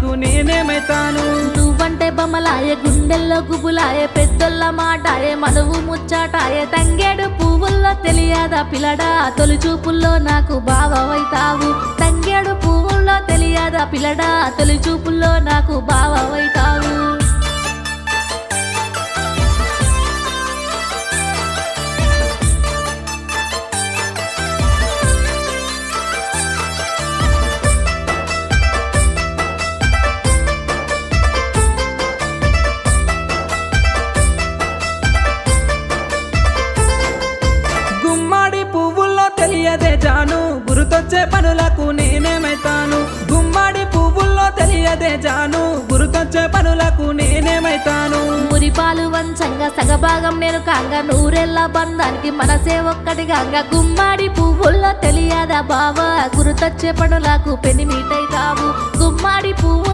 నీకు నేనేమైతాను నువ్వంటే బొమ్మలాయే గుండెల్లో గుబులాయే పెద్దోళ్ళ మాటాయే మనవు ముచ్చాటాయే తంగేడు పువ్వుల్లో తెలియదా పిల్లడా తొలి చూపుల్లో నాకు బావవైతావు తంగేడు పువ్వుల్లో తెలియదా పిల్లడా తొలి చూపుల్లో నాకు బావవైతావు గుమ్మడి పువ్వుల్లో తెలియదే జాను గుర్తొచ్చే పనులకు నేనేమైతాను గుమ్మడి పువ్వుల్లో తెలియదే జాను గుర్తొచ్చే పనులకు నేనేమైతాను మురిపాలు వంచంగా సగభాగం నేను కాంగా నూరెళ్ళ బంధానికి మనసే ఒక్కటిగా గుమ్మాడి పువ్వుల్లో తెలియదా బావా గుర్తొచ్చే పనులకు పెనిమిటైతావు గుమ్మాడి పువ్వు